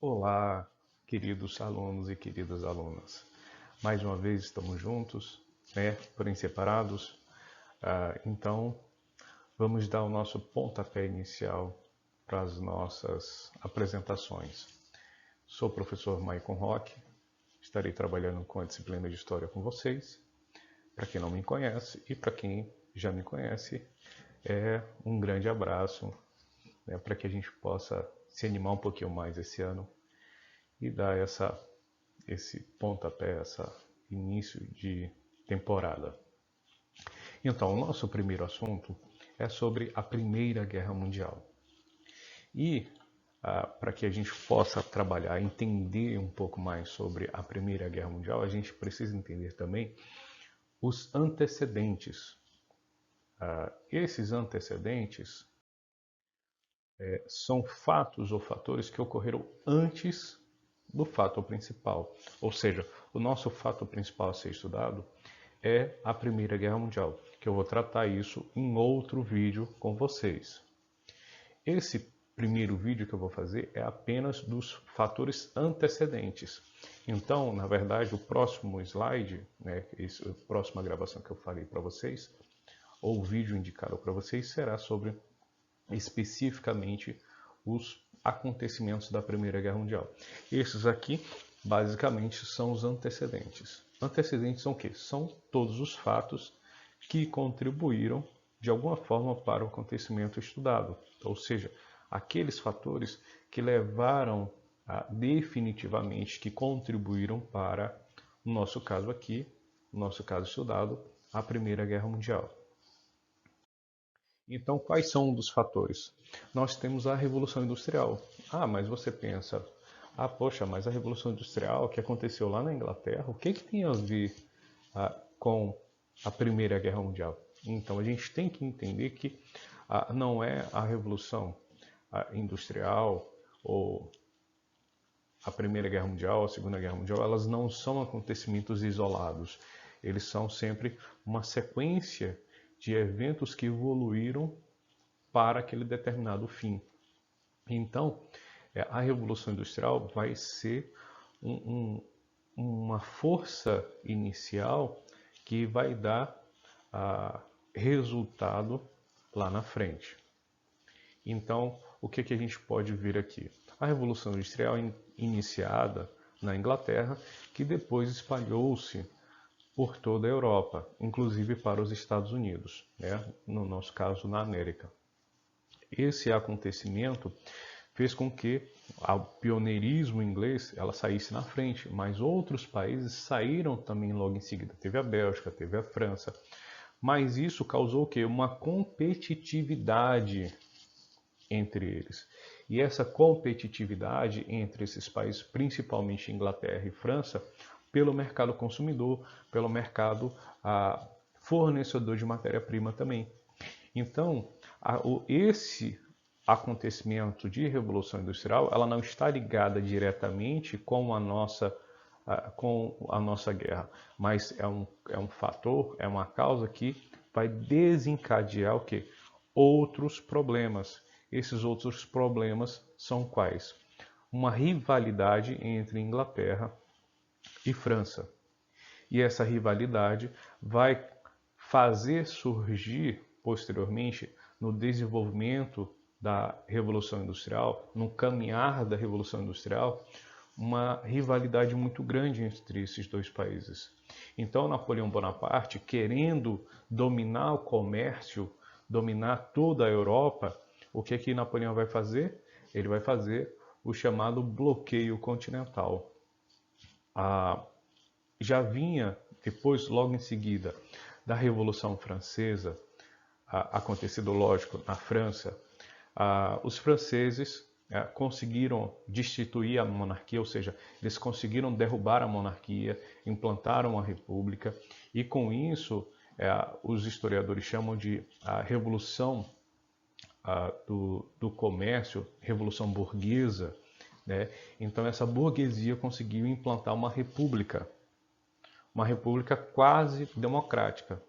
Olá, queridos alunos e queridas alunas. Mais uma vez estamos juntos, porém separados. Então, vamos dar o nosso pontapé inicial para as nossas apresentações. Sou o professor Maicon Roque, estarei trabalhando com a disciplina de História com vocês. Para quem não me conhece e para quem já me conhece, um grande abraço, para que a gente possa se animar um pouquinho mais esse ano e dar esse pontapé, esse início de temporada. Então, o nosso primeiro assunto é sobre a Primeira Guerra Mundial. E para que a gente possa trabalhar, entender um pouco mais sobre a Primeira Guerra Mundial, a gente precisa entender também os antecedentes. Esses antecedentes são fatos ou fatores que ocorreram antes do fato principal. Ou seja, o nosso fato principal a ser estudado é a Primeira Guerra Mundial, que eu vou tratar isso em outro vídeo com vocês. Esse primeiro vídeo que eu vou fazer é apenas dos fatores antecedentes. Então, na verdade, o próximo slide, a próxima gravação que eu falei para vocês, ou o vídeo indicado para vocês, será sobre especificamente os acontecimentos da Primeira Guerra Mundial. Esses aqui, basicamente, são os antecedentes. Antecedentes são o quê? São todos os fatos que contribuíram de alguma forma para o acontecimento estudado. Ou seja, aqueles fatores que levaram definitivamente, que contribuíram para, no nosso caso aqui, no nosso caso estudado, a Primeira Guerra Mundial. Então, quais são um dos fatores? Nós temos a Revolução Industrial. Mas você pensa, poxa, mas a Revolução Industrial que aconteceu lá na Inglaterra, o que tem a ver com a Primeira Guerra Mundial? Então, a gente tem que entender que não é a Revolução Industrial ou a Primeira Guerra Mundial, a Segunda Guerra Mundial, elas não são acontecimentos isolados. Eles são sempre uma sequência de eventos que evoluíram para aquele determinado fim. Então, a Revolução Industrial vai ser uma força inicial que vai dar resultado lá na frente. Então, o que a gente pode ver aqui? A Revolução Industrial iniciada na Inglaterra, que depois espalhou-se por toda a Europa, inclusive para os Estados Unidos, no nosso caso na América. Esse acontecimento fez com que o pioneirismo inglês ela saísse na frente, mas outros países saíram também logo em seguida. Teve a Bélgica, teve a França, mas isso causou o quê? Uma competitividade entre eles. E essa competitividade entre esses países, principalmente Inglaterra e França, pelo mercado consumidor, pelo mercado fornecedor de matéria-prima também. Então, esse acontecimento de Revolução Industrial, ela não está ligada diretamente com a nossa guerra, mas é um fator, é uma causa que vai desencadear o quê? Outros problemas. Esses outros problemas são quais? Uma rivalidade entre Inglaterra e França. E essa rivalidade vai fazer surgir posteriormente no desenvolvimento da Revolução Industrial, no caminhar da Revolução Industrial, uma rivalidade muito grande entre esses dois países. Então, Napoleão Bonaparte, querendo dominar o comércio, dominar toda a Europa, o que Napoleão vai fazer? Ele vai fazer o chamado bloqueio continental. Já vinha, depois, logo em seguida, da Revolução Francesa, acontecido, lógico, na França, os franceses conseguiram destituir a monarquia, ou seja, eles conseguiram derrubar a monarquia, implantaram a república, e com isso os historiadores chamam de a revolução do comércio, revolução burguesa. Então essa burguesia conseguiu implantar uma república quase democrática,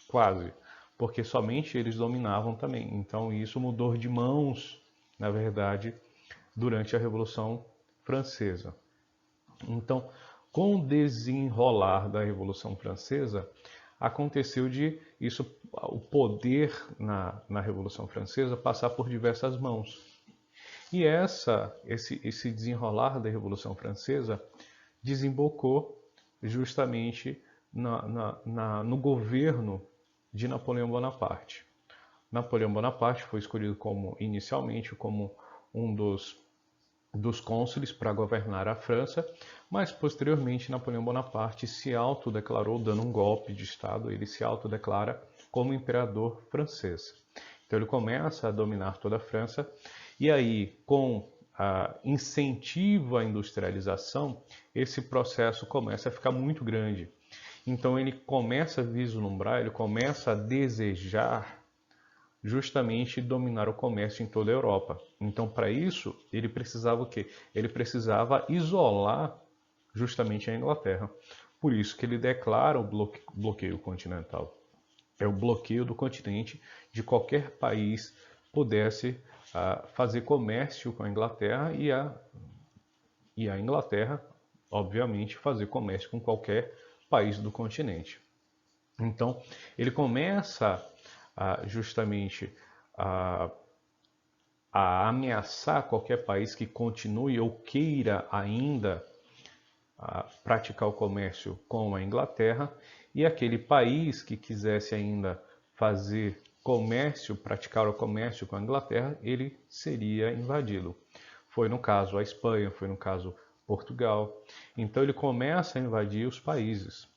quase, porque somente eles dominavam também. Então isso mudou de mãos, na verdade, durante a Revolução Francesa. Então, com o desenrolar da Revolução Francesa, aconteceu o poder na Revolução Francesa passar por diversas mãos. E esse desenrolar da Revolução Francesa desembocou justamente no governo de Napoleão Bonaparte. Napoleão Bonaparte foi escolhido inicialmente como um dos cônsules para governar a França, mas posteriormente Napoleão Bonaparte se autodeclarou, dando um golpe de Estado, ele se autodeclara como imperador francês. Então ele começa a dominar toda a França, e aí, com incentivo à industrialização, esse processo começa a ficar muito grande. Então ele começa a vislumbrar, ele começa a desejar justamente dominar o comércio em toda a Europa. Então, para isso, ele precisava o quê? Ele precisava isolar justamente a Inglaterra. Por isso que ele declara o bloqueio continental. É o bloqueio do continente de qualquer país pudesse fazer comércio com a Inglaterra e a Inglaterra, obviamente, fazer comércio com qualquer país do continente. Então, ele começa justamente a ameaçar qualquer país que continue ou queira ainda praticar o comércio com a Inglaterra, e aquele país que quisesse ainda fazer comércio, praticar o comércio com a Inglaterra, ele seria invadido. Foi no caso a Espanha, foi no caso Portugal. Então ele começa a invadir os países.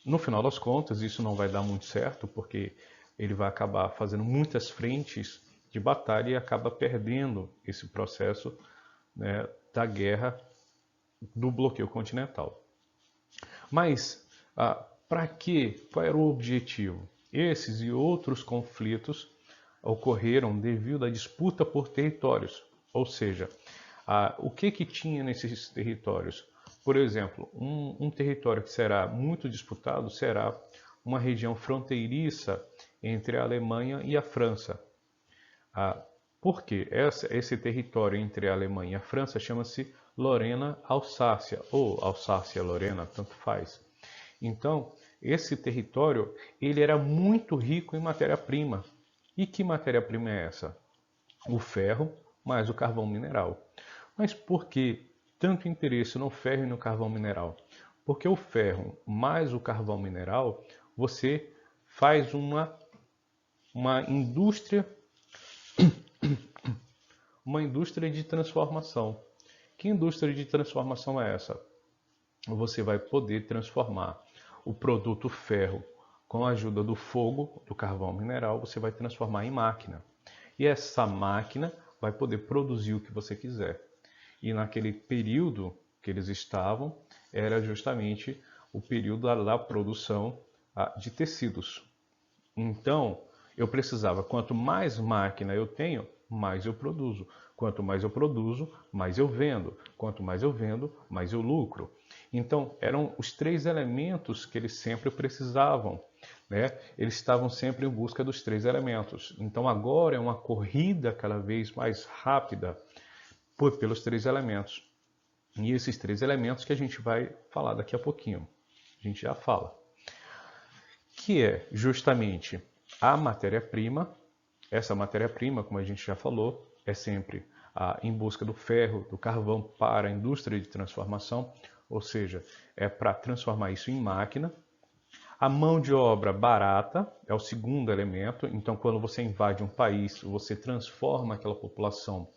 No final das contas, isso não vai dar muito certo, porque ele vai acabar fazendo muitas frentes de batalha e acaba perdendo esse processo, né, da guerra do bloqueio continental. Mas, para quê? Qual era o objetivo? Esses e outros conflitos ocorreram devido à disputa por territórios. Ou seja, o que tinha nesses territórios? Por exemplo, um território que será muito disputado será uma região fronteiriça entre a Alemanha e a França. Por quê? Esse território entre a Alemanha e a França chama-se Lorena-Alsácia, ou Alsácia-Lorena, tanto faz. Então, esse território ele era muito rico em matéria-prima. E que matéria-prima é essa? O ferro mais o carvão mineral. Mas por que tanto interesse no ferro e no carvão mineral? Porque o ferro mais o carvão mineral, você faz uma indústria de transformação. Que indústria de transformação é essa? Você vai poder transformar o produto ferro com a ajuda do fogo, do carvão mineral, você vai transformar em máquina. E essa máquina vai poder produzir o que você quiser. E naquele período que eles estavam, era justamente o período da produção de tecidos. Então, eu precisava, quanto mais máquina eu tenho, mais eu produzo. Quanto mais eu produzo, mais eu vendo. Quanto mais eu vendo, mais eu lucro. Então, eram os três elementos que eles sempre precisavam, né? Eles estavam sempre em busca dos três elementos. Então, agora é uma corrida cada vez mais rápida pelos três elementos. E esses três elementos que a gente vai falar daqui a pouquinho. A gente já fala. Que é justamente a matéria-prima. Essa matéria-prima, como a gente já falou, é sempre em busca do ferro, do carvão para a indústria de transformação, ou seja, é para transformar isso em máquina. A mão de obra barata é o segundo elemento. Então, quando você invade um país, você transforma aquela população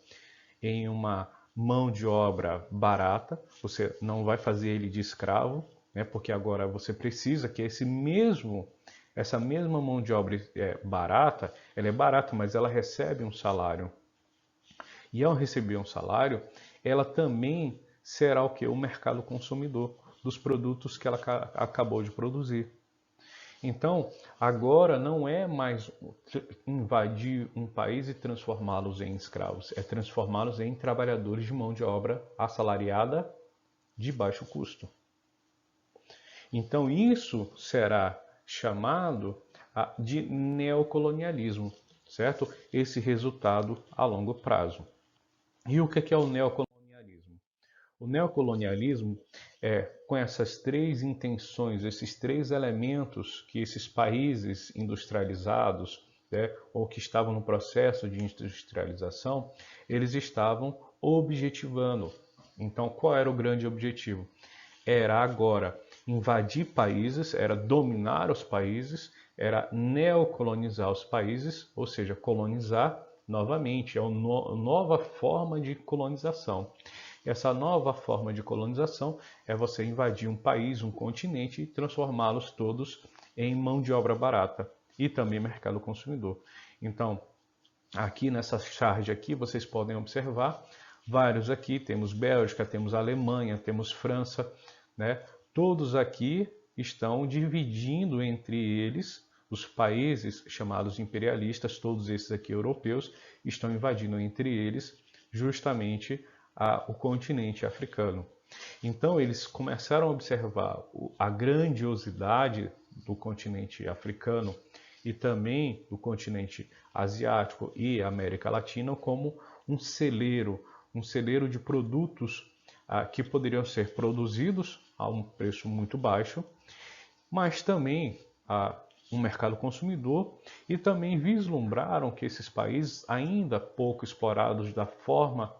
em uma mão de obra barata. Você não vai fazer ele de escravo, né? Porque agora você precisa que essa mesma mão de obra barata, ela é barata, mas ela recebe um salário. E ao receber um salário, ela também será o que? O mercado consumidor dos produtos que ela acabou de produzir. Então, agora não é mais invadir um país e transformá-los em escravos, é transformá-los em trabalhadores de mão de obra assalariada de baixo custo. Então, isso será chamado de neocolonialismo, certo? Esse resultado a longo prazo. E o que é o neocolonialismo? O neocolonialismo é com essas três intenções, esses três elementos que esses países industrializados, né, ou que estavam no processo de industrialização, eles estavam objetivando. Então, qual era o grande objetivo? Era agora invadir países, era dominar os países, era neocolonizar os países, ou seja, colonizar novamente, é uma nova forma de colonização. Essa nova forma de colonização é você invadir um país, um continente e transformá-los todos em mão de obra barata e também mercado consumidor. Então, aqui nessa charge aqui, vocês podem observar vários aqui, temos Bélgica, temos Alemanha, temos França, né? Todos aqui estão dividindo entre eles, os países chamados imperialistas, todos esses aqui europeus, estão invadindo entre eles justamente o continente africano. Então eles começaram a observar a grandiosidade do continente africano e também do continente asiático e América Latina como um celeiro de produtos que poderiam ser produzidos a um preço muito baixo, mas também um mercado consumidor, e também vislumbraram que esses países ainda pouco explorados da forma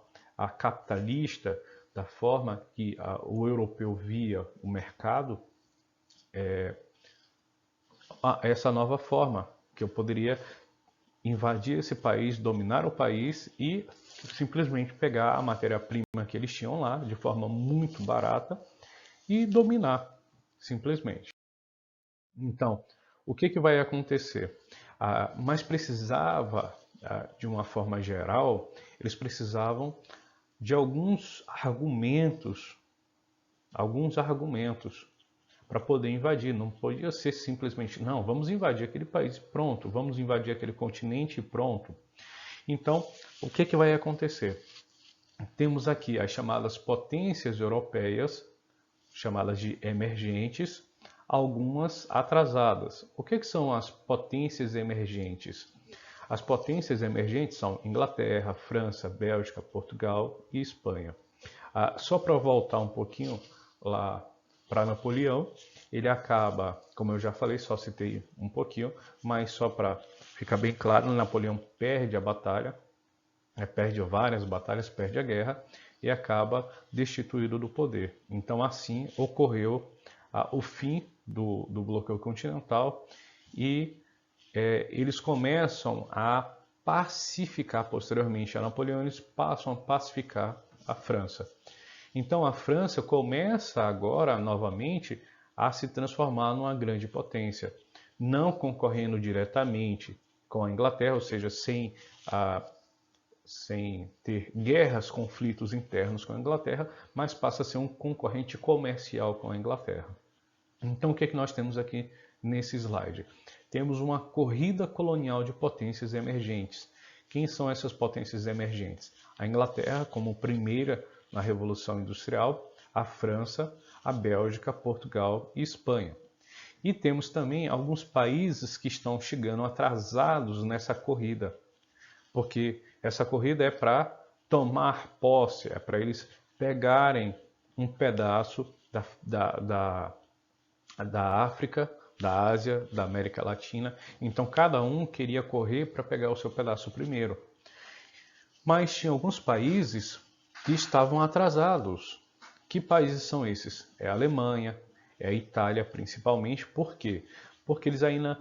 capitalista, da forma que o europeu via o mercado, essa nova forma, que eu poderia invadir esse país, dominar o país e simplesmente pegar a matéria-prima que eles tinham lá de forma muito barata e dominar, simplesmente. Então, o que vai acontecer? Mas precisava, de uma forma geral, eles precisavam de alguns argumentos para poder invadir. Não podia ser simplesmente, não, vamos invadir aquele país, pronto, vamos invadir aquele continente, pronto. Então, o que vai acontecer? Temos aqui as chamadas potências europeias, chamadas de emergentes, algumas atrasadas. O que são as potências emergentes? As potências emergentes são Inglaterra, França, Bélgica, Portugal e Espanha. Só para voltar um pouquinho lá para Napoleão, ele acaba, como eu já falei, só citei um pouquinho, mas só para ficar bem claro, Napoleão perde a batalha, perde várias batalhas, perde a guerra e acaba destituído do poder. Então assim ocorreu o fim do bloqueio continental e eles começam a pacificar posteriormente a Napoleão, eles passam a pacificar a França. Então a França começa agora novamente a se transformar numa grande potência, não concorrendo diretamente com a Inglaterra, ou seja, sem ter guerras, conflitos internos com a Inglaterra, mas passa a ser um concorrente comercial com a Inglaterra. Então o que nós temos aqui nesse slide? Temos uma corrida colonial de potências emergentes. Quem são essas potências emergentes? A Inglaterra como primeira na Revolução Industrial, a França, a Bélgica, Portugal e Espanha. E temos também alguns países que estão chegando atrasados nessa corrida, porque essa corrida é para tomar posse, é para eles pegarem um pedaço da África, da Ásia, da América Latina. Então cada um queria correr para pegar o seu pedaço primeiro. Mas tinha alguns países que estavam atrasados. Que países são esses? É a Alemanha, é a Itália principalmente. Por quê? Porque eles ainda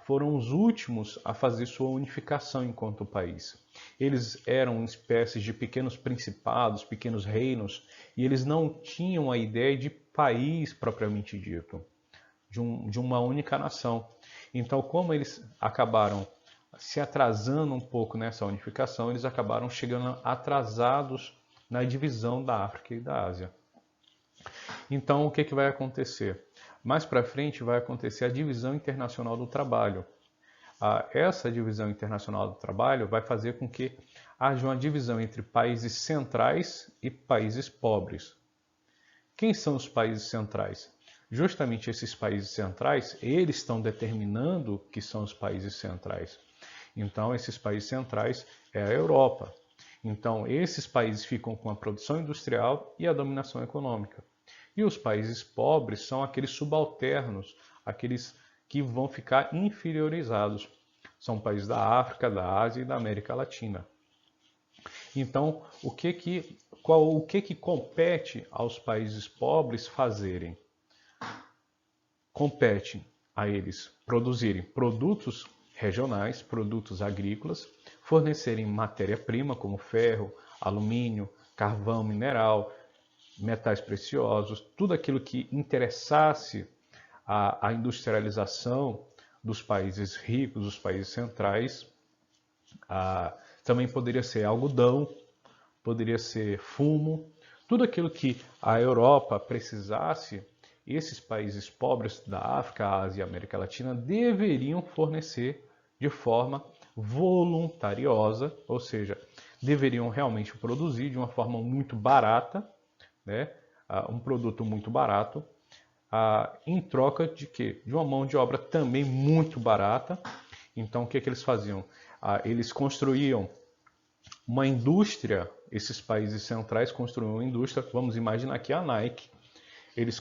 foram os últimos a fazer sua unificação enquanto país. Eles eram espécies de pequenos principados, pequenos reinos, e eles não tinham a ideia de país propriamente dito, de uma única nação. Então, como eles acabaram se atrasando um pouco nessa unificação, eles acabaram chegando atrasados na divisão da África e da Ásia. Então, o que vai acontecer? Mais para frente vai acontecer a divisão internacional do trabalho. Essa divisão internacional do trabalho vai fazer com que haja uma divisão entre países centrais e países pobres. Quem são os países centrais? Justamente esses países centrais, eles estão determinando que são os países centrais. Então, esses países centrais é a Europa. Então, esses países ficam com a produção industrial e a dominação econômica. E os países pobres são aqueles subalternos, aqueles que vão ficar inferiorizados. São países da África, da Ásia e da América Latina. Então, o que compete aos países pobres fazerem? Compete a eles produzirem produtos regionais, produtos agrícolas, fornecerem matéria-prima como ferro, alumínio, carvão mineral, metais preciosos, tudo aquilo que interessasse a industrialização dos países ricos, dos países centrais. Também poderia ser algodão, poderia ser fumo, tudo aquilo que a Europa precisasse, esses países pobres da África, Ásia e América Latina deveriam fornecer de forma voluntariosa, ou seja, deveriam realmente produzir de uma forma muito barata, né? Um produto muito barato, em troca de quê? De uma mão de obra também muito barata. Então, o que eles faziam? Eles construíam uma indústria, esses países centrais construíam uma indústria, vamos imaginar aqui a Nike. Eles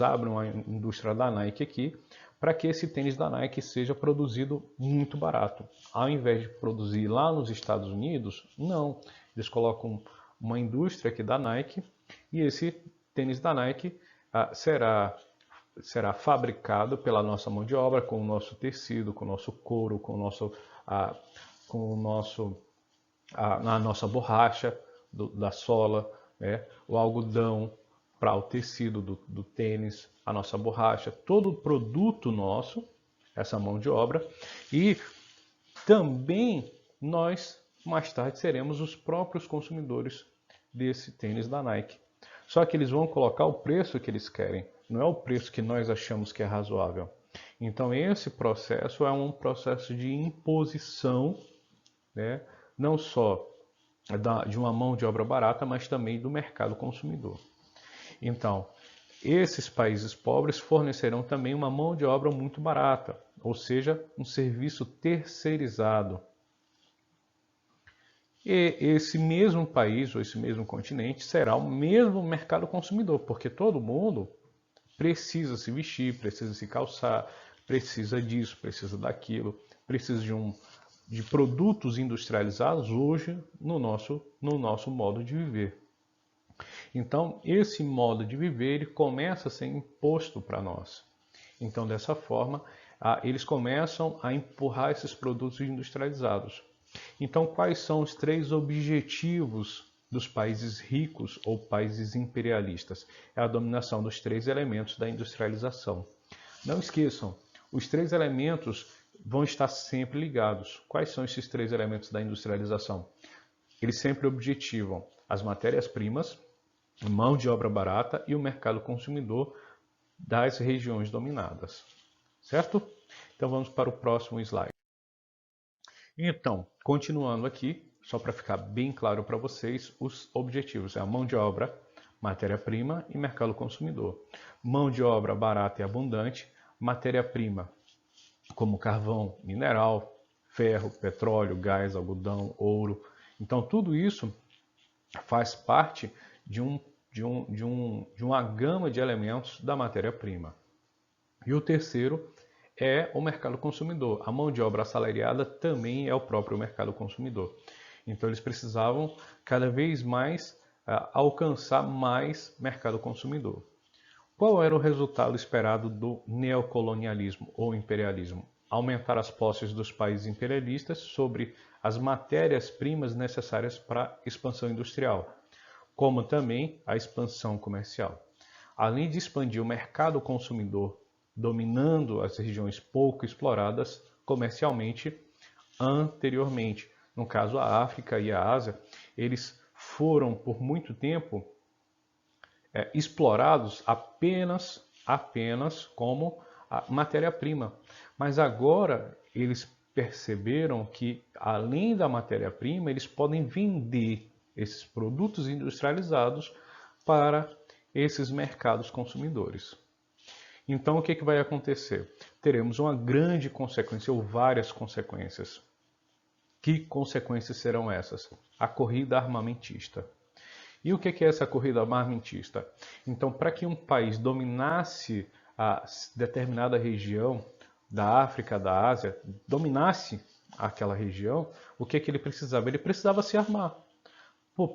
abrem uma indústria da Nike aqui, para que esse tênis da Nike seja produzido muito barato. Ao invés de produzir lá nos Estados Unidos, não. Eles colocam uma indústria aqui da Nike e esse tênis da Nike será fabricado pela nossa mão de obra, com o nosso tecido, com o nosso couro, com a nossa borracha da sola, né? O algodão para o tecido do tênis, a nossa borracha, todo o produto nosso, essa mão de obra. E também nós, mais tarde, seremos os próprios consumidores desse tênis da Nike. Só que eles vão colocar o preço que eles querem, não é o preço que nós achamos que é razoável. Então esse processo é um processo de imposição, né? Não só de uma mão de obra barata, mas também do mercado consumidor. Então, esses países pobres fornecerão também uma mão de obra muito barata, ou seja, um serviço terceirizado. E esse mesmo país ou esse mesmo continente será o mesmo mercado consumidor, porque todo mundo precisa se vestir, precisa se calçar, precisa disso, precisa daquilo, precisa de produtos industrializados hoje no nosso modo de viver. Então, esse modo de viver ele começa a ser imposto para nós. Então, dessa forma, eles começam a empurrar esses produtos industrializados. Então, quais são os 3 objetivos dos países ricos ou países imperialistas? É a dominação dos 3 elementos da industrialização. Não esqueçam, os 3 elementos vão estar sempre ligados. Quais são esses 3 elementos da industrialização? Eles sempre objetivam as matérias-primas, mão de obra barata e o mercado consumidor das regiões dominadas. Certo? Então vamos para o próximo slide. Então, continuando aqui, só para ficar bem claro para vocês, os objetivos é a mão de obra, matéria-prima e mercado consumidor. Mão de obra barata e abundante, matéria-prima como carvão mineral, ferro, petróleo, gás, algodão, ouro. Então tudo isso faz parte de uma gama de elementos da matéria-prima. E o terceiro é o mercado consumidor. A mão de obra assalariada também é o próprio mercado consumidor. Então eles precisavam cada vez mais alcançar mais mercado consumidor. Qual era o resultado esperado do neocolonialismo ou imperialismo? Aumentar as posses dos países imperialistas sobre as matérias-primas necessárias para a expansão industrial, como também a expansão comercial. Além de expandir o mercado consumidor, dominando as regiões pouco exploradas comercialmente anteriormente. No caso, a África e a Ásia, eles foram por muito tempo explorados apenas como matéria-prima. Mas agora eles perceberam que, além da matéria-prima, eles podem vender esses produtos industrializados para esses mercados consumidores. Então, o que vai acontecer? Teremos uma grande consequência ou várias consequências. Que consequências serão essas? a corrida armamentista. E o que é essa corrida armamentista? Então, para que um país dominasse a determinada região da África, da Ásia, dominasse aquela região, o que ele precisava? Ele precisava se armar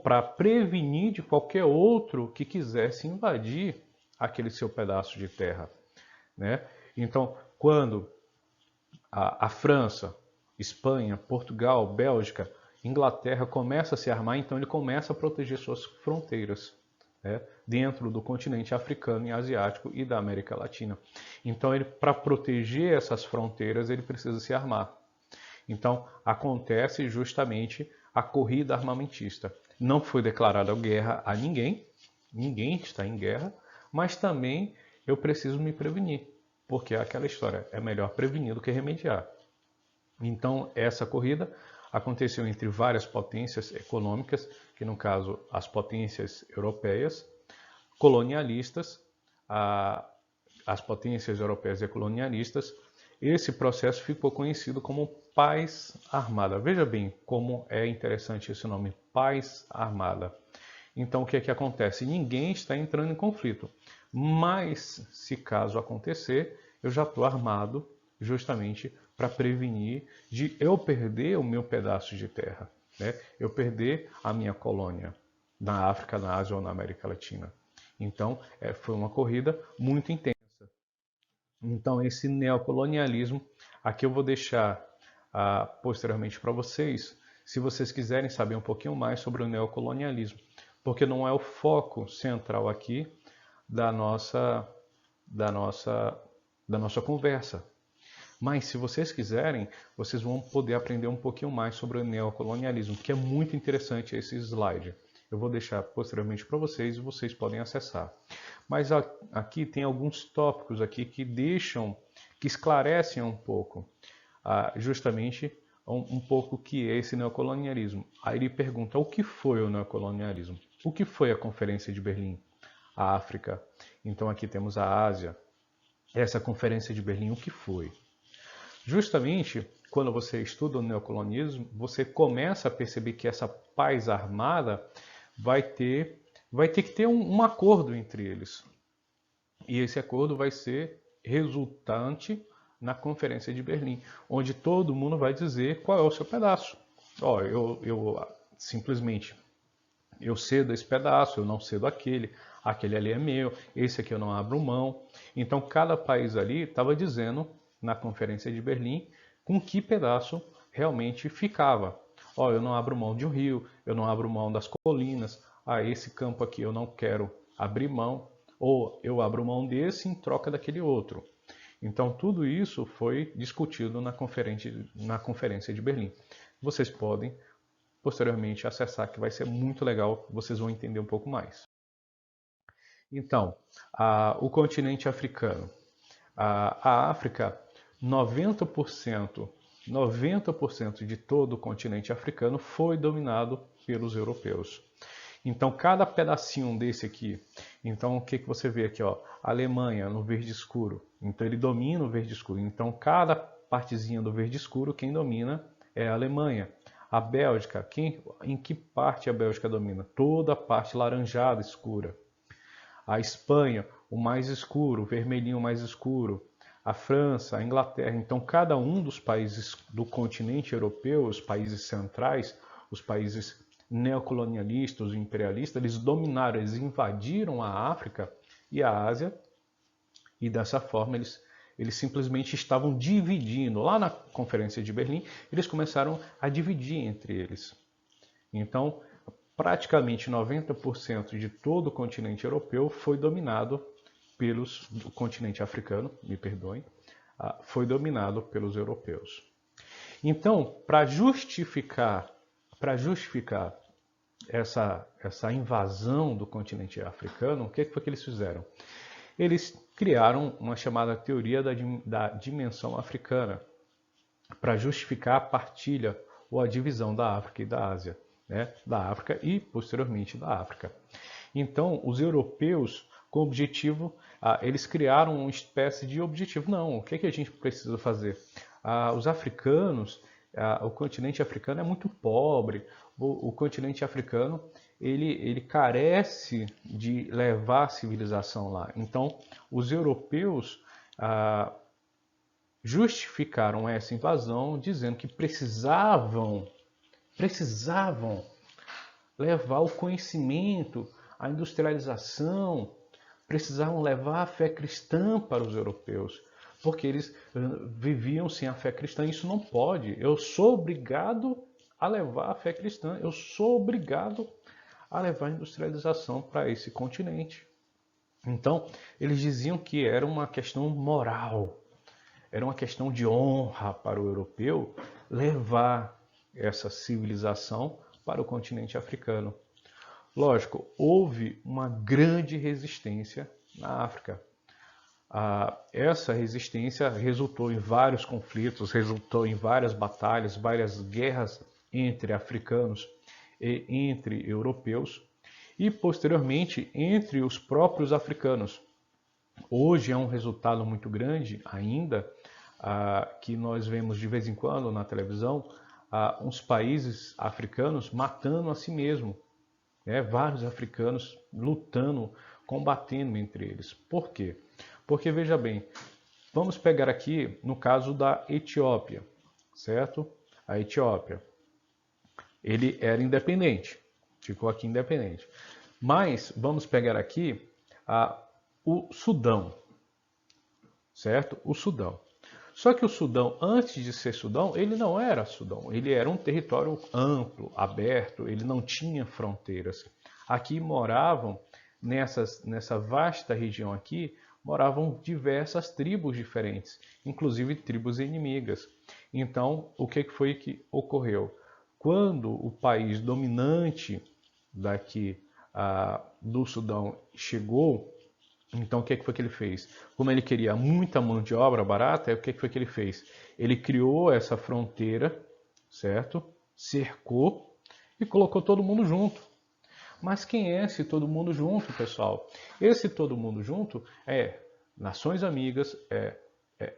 para prevenir de qualquer outro que quisesse invadir aquele seu pedaço de terra, né? Então, quando a França, Espanha, Portugal, Bélgica, Inglaterra começa a se armar, então ele começa a proteger suas fronteiras, né, dentro do continente africano e asiático e da América Latina. Então, para proteger essas fronteiras, ele precisa se armar. Então, acontece justamente a corrida armamentista. Não foi declarada guerra a ninguém, ninguém está em guerra, mas também eu preciso me prevenir, porque é aquela história, é melhor prevenir do que remediar. Então, essa corrida aconteceu entre várias potências econômicas, que no caso as potências europeias, colonialistas, as potências europeias e colonialistas. Esse processo ficou conhecido como paz armada. Veja bem como é interessante esse nome, paz armada. Então, o que é que acontece? Ninguém está entrando em conflito, mas se caso acontecer, eu já estou armado justamente para prevenir de eu perder o meu pedaço de terra, né? Eu perder a minha colônia na África, na Ásia ou na América Latina. Então, foi uma corrida muito intensa. Então, esse neocolonialismo, aqui eu vou deixar posteriormente para vocês, se vocês quiserem saber um pouquinho mais sobre o neocolonialismo, porque não é o foco central aqui da nossa conversa. Mas se vocês quiserem, vocês vão poder aprender um pouquinho mais sobre o neocolonialismo, que é muito interessante esse slide. Eu vou deixar posteriormente para vocês e vocês podem acessar. Mas aqui tem alguns tópicos aqui que esclarecem um pouco, justamente um pouco o que é esse neocolonialismo. Aí ele pergunta o que foi o neocolonialismo? O que foi a Conferência de Berlim? A África. Então aqui temos a Ásia. Essa Conferência de Berlim, o que foi? Justamente quando você estuda o neocolonialismo, você começa a perceber que essa paz armada vai ter que ter um acordo entre eles. E esse acordo vai ser resultante na Conferência de Berlim, onde todo mundo vai dizer qual é o seu pedaço. Eu simplesmente eu cedo esse pedaço, eu não cedo aquele ali é meu, esse aqui eu não abro mão. Então cada país ali estava dizendo na Conferência de Berlim com que pedaço realmente ficava. Eu não abro mão de um rio, eu não abro mão das colinas, esse campo aqui eu não quero abrir mão, ou eu abro mão desse em troca daquele outro. Então tudo isso foi discutido na Conferência de Berlim. Vocês podem posteriormente acessar, que vai ser muito legal, vocês vão entender um pouco mais. Então, o continente africano. A África, 90% de todo o continente africano foi dominado pelos europeus. Então, cada pedacinho desse aqui, então o que você vê aqui? A Alemanha no verde escuro, então ele domina o verde escuro. Então, cada partezinha do verde escuro, quem domina é a Alemanha. A Bélgica, em que parte a Bélgica domina? Toda a parte laranjada escura. A Espanha, o mais escuro, o vermelhinho mais escuro. A França, a Inglaterra. Então, cada um dos países do continente europeu, os países centrais, os países neocolonialistas, os imperialistas, eles dominaram, eles invadiram a África e a Ásia, e dessa forma eles simplesmente estavam dividindo. Lá na Conferência de Berlim, eles começaram a dividir entre eles. Então, praticamente 90% de todo o continente europeu foi dominado do continente africano, me perdoem, foi dominado pelos europeus. Então, para justificar essa invasão do continente africano, o que foi que eles fizeram? Eles criaram uma chamada teoria da dimensão africana para justificar a partilha ou a divisão da África e da Ásia, né? Da África e, posteriormente, da África. Então, os europeus, com objetivo, eles criaram uma espécie de objetivo. Não, o que a gente precisa fazer? Os africanos, o continente africano é muito pobre, o continente africano ele carece de levar a civilização lá. Então, os europeus justificaram essa invasão dizendo que precisavam levar o conhecimento, a industrialização, precisavam levar a fé cristã para os europeus, porque eles viviam sem a fé cristã. Isso não pode. Eu sou obrigado a levar a fé cristã, eu sou obrigado a levar a industrialização para esse continente. Então, eles diziam que era uma questão moral, era uma questão de honra para o europeu levar essa civilização para o continente africano. Lógico, houve uma grande resistência na África. Essa resistência resultou em vários conflitos, resultou em várias batalhas, várias guerras entre africanos e entre europeus e, posteriormente, entre os próprios africanos. Hoje é um resultado muito grande ainda, que nós vemos de vez em quando na televisão, uns países africanos matando a si mesmo. Vários africanos lutando, combatendo entre eles. Por quê? Porque, veja bem, vamos pegar aqui no caso da Etiópia, certo? A Etiópia, ele era independente, ficou aqui independente. Mas vamos pegar aqui o Sudão, certo? O Sudão. Só que o Sudão, antes de ser Sudão, ele não era Sudão. Ele era um território amplo, aberto, ele não tinha fronteiras. Aqui moravam, nessa vasta região aqui, moravam diversas tribos diferentes, inclusive tribos inimigas. Então, o que foi que ocorreu? Quando o país dominante daqui do Sudão chegou, então o que foi que ele fez? Como ele queria muita mão de obra barata, o que foi que ele fez? Ele criou essa fronteira, certo? Cercou e colocou todo mundo junto. Mas quem é esse todo mundo junto, pessoal? Esse todo mundo junto é nações amigas,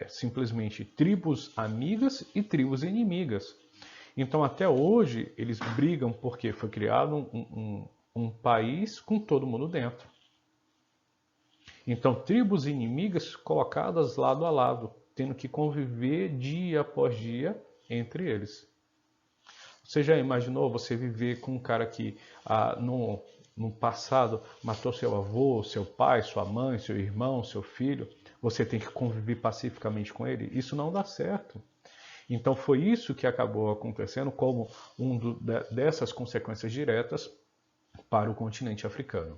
simplesmente tribos amigas e tribos inimigas. Então até hoje eles brigam porque foi criado um país com todo mundo dentro. Então, tribos inimigas colocadas lado a lado, tendo que conviver dia após dia entre eles. Você já imaginou você viver com um cara que no passado matou seu avô, seu pai, sua mãe, seu irmão, seu filho? Você tem que conviver pacificamente com ele? Isso não dá certo. Então, foi isso que acabou acontecendo como dessas consequências diretas para o continente africano.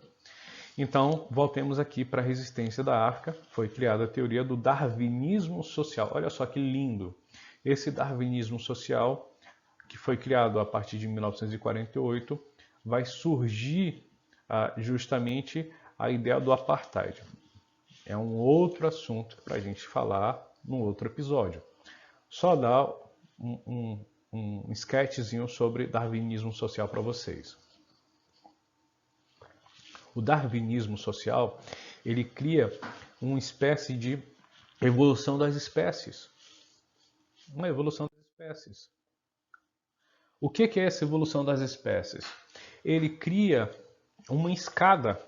Então, voltemos aqui para a resistência da África. Foi criada a teoria do darwinismo social. Olha só que lindo! Esse darwinismo social, que foi criado a partir de 1948, vai surgir justamente a ideia do apartheid. É um outro assunto para a gente falar num outro episódio. Só dar um sketchzinho sobre darwinismo social para vocês. O darwinismo social, ele cria uma espécie de evolução das espécies. Uma evolução das espécies. O que é essa evolução das espécies? Ele cria uma escada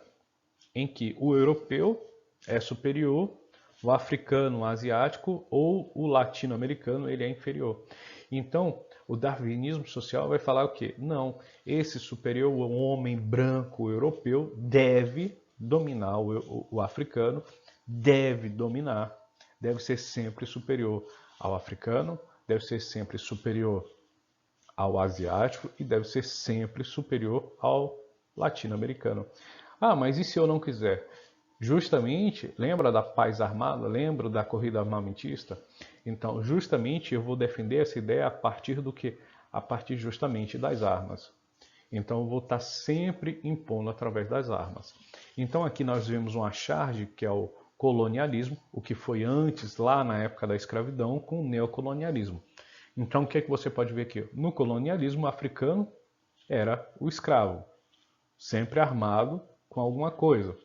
em que o europeu é superior, o africano, o asiático ou o latino-americano ele é inferior. Então, o darwinismo social vai falar o quê? Não, esse superior, o homem branco europeu, deve dominar o africano, deve ser sempre superior ao africano, deve ser sempre superior ao asiático e deve ser sempre superior ao latino-americano. Mas e se eu não quiser? Justamente, lembra da paz armada? Lembra da corrida armamentista? Então, justamente eu vou defender essa ideia a partir do que? A partir justamente das armas. Então, eu vou estar sempre impondo através das armas. Então, aqui nós vemos uma charge que é o colonialismo, o que foi antes, lá na época da escravidão, com o neocolonialismo. Então, o que é que você pode ver aqui? No colonialismo, o africano era o escravo, sempre armado com alguma coisa.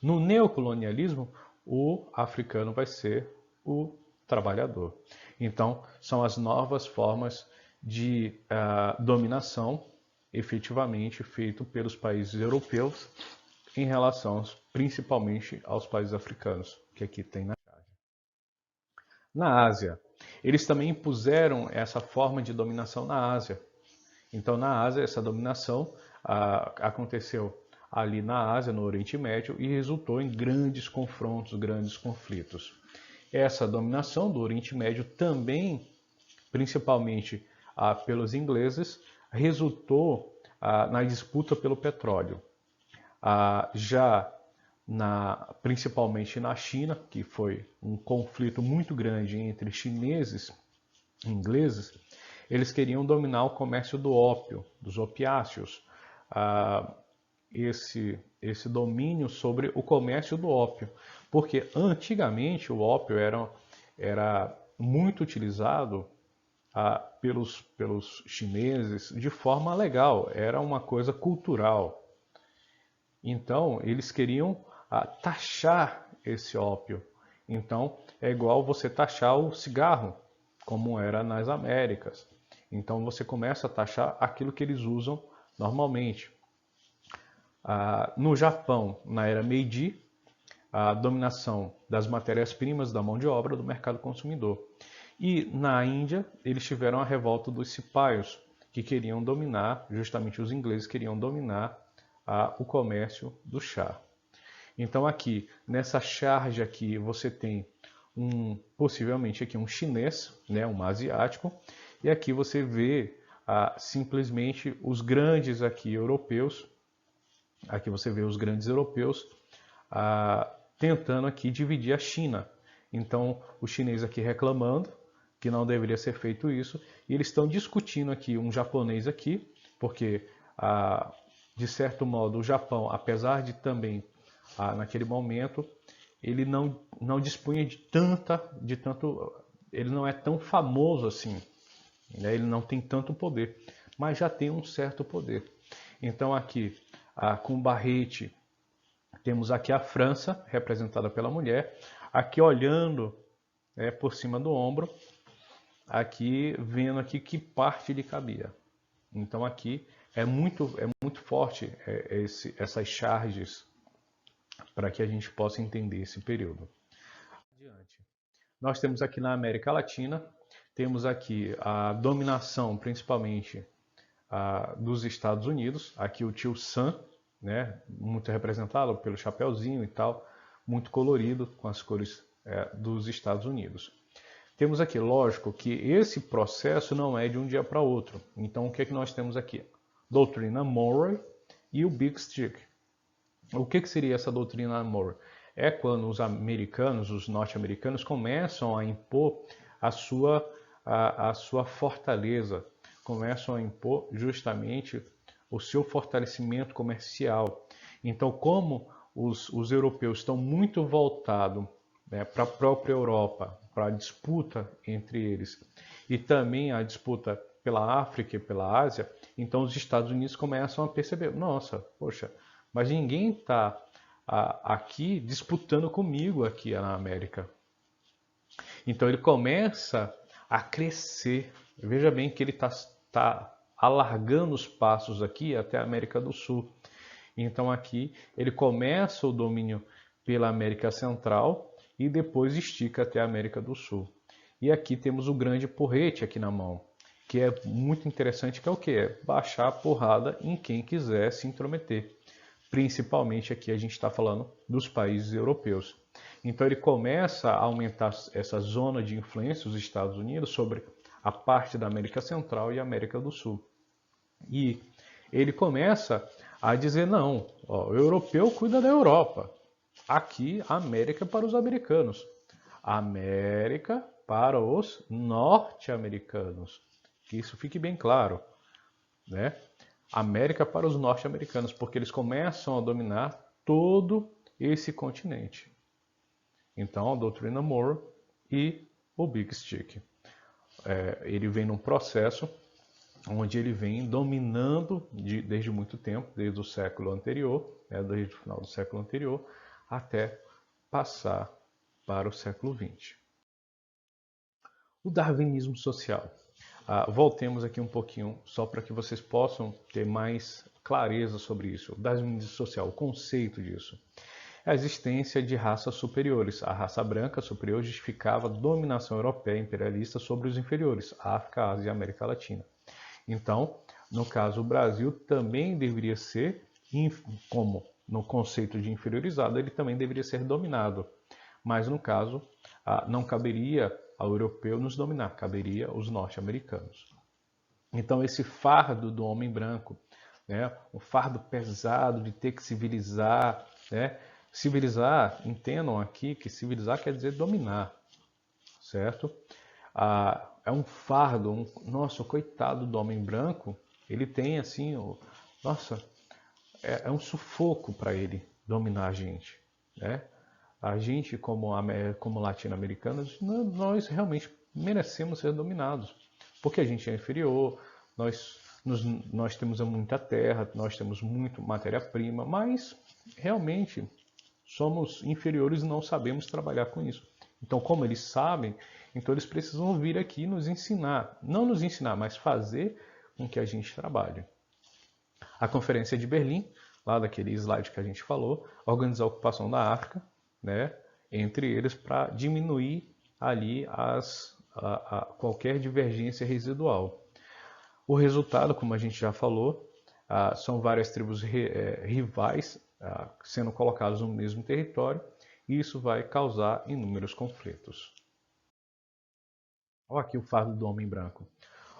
No neocolonialismo, o africano vai ser o trabalhador. Então, são as novas formas de dominação efetivamente feito pelos países europeus em relação principalmente aos países africanos, que aqui tem na charge. Na Ásia, eles também impuseram essa forma de dominação na Ásia. Então, na Ásia, essa dominação aconteceu ali na Ásia, no Oriente Médio, e resultou em grandes confrontos, grandes conflitos. Essa dominação do Oriente Médio também, principalmente pelos ingleses, resultou na disputa pelo petróleo. Já principalmente na China, que foi um conflito muito grande entre chineses e ingleses, eles queriam dominar o comércio do ópio, dos opiáceos, esse domínio sobre o comércio do ópio, porque antigamente o ópio era muito utilizado pelos chineses de forma legal, era uma coisa cultural. Então eles queriam taxar esse ópio. Então é igual você taxar o cigarro, como era nas Américas. Então você começa a taxar aquilo que eles usam normalmente. No Japão, na era Meiji, a dominação das matérias-primas da mão de obra do mercado consumidor. E na Índia, eles tiveram a revolta dos cipaios, que queriam dominar, justamente os ingleses queriam dominar o comércio do chá. Então aqui, nessa charge aqui, você tem possivelmente aqui um chinês, né, um asiático, e aqui você vê simplesmente os grandes aqui europeus. Aqui você vê os grandes europeus tentando aqui dividir a China. Então, o chinês aqui reclamando que não deveria ser feito isso, e eles estão discutindo aqui um japonês aqui, porque, de certo modo, o Japão, apesar de também, naquele momento, ele não dispunha de tanto, ele não é tão famoso assim, né? Ele não tem tanto poder, mas já tem um certo poder. Então, aqui, com Barrete, temos aqui a França, representada pela mulher, aqui olhando por cima do ombro, aqui vendo aqui que parte lhe cabia. Então aqui é muito forte essas charges para que a gente possa entender esse período. Adiante. Nós temos aqui na América Latina, temos aqui a dominação principalmente dos Estados Unidos, aqui o tio Sam, né, muito representado pelo chapeuzinho e tal, muito colorido com as cores dos Estados Unidos. Temos aqui, lógico, que esse processo não é de um dia para outro. Então, o que é que nós temos aqui? Doutrina Monroe e o Big Stick. O que seria essa doutrina Monroe? É quando os americanos, os norte-americanos, começam a impor a sua fortaleza, começam a impor justamente o seu fortalecimento comercial. Então, como os europeus estão muito voltados para a própria Europa, para a disputa entre eles, e também a disputa pela África e pela Ásia, então os Estados Unidos começam a perceber, nossa, poxa, mas ninguém está aqui disputando comigo aqui na América. Então ele começa a crescer. Veja bem que ele está alargando os passos aqui até a América do Sul. Então aqui ele começa o domínio pela América Central e depois estica até a América do Sul. E aqui temos o grande porrete aqui na mão, que é muito interessante, que é o que? É baixar a porrada em quem quiser se intrometer. Principalmente aqui a gente está falando dos países europeus. Então ele começa a aumentar essa zona de influência dos Estados Unidos sobre a parte da América Central e América do Sul. E ele começa a dizer, não, o europeu cuida da Europa. Aqui, a América é para os americanos. A América para os norte-americanos. Que isso fique bem claro, né? América para os norte-americanos, porque eles começam a dominar todo esse continente. Então, a doutrina Monroe e o Big Stick. Ele vem num processo onde ele vem dominando desde muito tempo, desde o século anterior, desde o final do século anterior, até passar para o século XX. O darwinismo social. Voltemos aqui um pouquinho, só para que vocês possam ter mais clareza sobre isso. Darwinismo social, o conceito disso. A existência de raças superiores. A raça branca superior justificava a dominação europeia imperialista sobre os inferiores, África, Ásia e América Latina. Então, no caso, o Brasil também deveria ser, como no conceito de inferiorizado, ele também deveria ser dominado. Mas, no caso, não caberia ao europeu nos dominar, caberia aos norte-americanos. Então, esse fardo do homem branco, né, um fardo pesado de ter que civilizar, né, civilizar, entendam aqui que civilizar quer dizer dominar, certo? É um fardo, nossa, coitado do homem branco, ele tem assim, nossa, é um sufoco para ele dominar a gente, né? A gente, como latino-americanos, nós realmente merecemos ser dominados, porque a gente é inferior, nós temos muita terra, nós temos muito matéria-prima, mas realmente somos inferiores e não sabemos trabalhar com isso. Então, como eles sabem, então eles precisam vir aqui nos ensinar, não nos ensinar, mas fazer com que a gente trabalhe. A Conferência de Berlim, lá daquele slide que a gente falou, organizou a ocupação da África, né, entre eles para diminuir ali qualquer divergência residual. O resultado, como a gente já falou, são várias tribos rivais sendo colocadas no mesmo território, e isso vai causar inúmeros conflitos. Olha aqui o fardo do homem branco.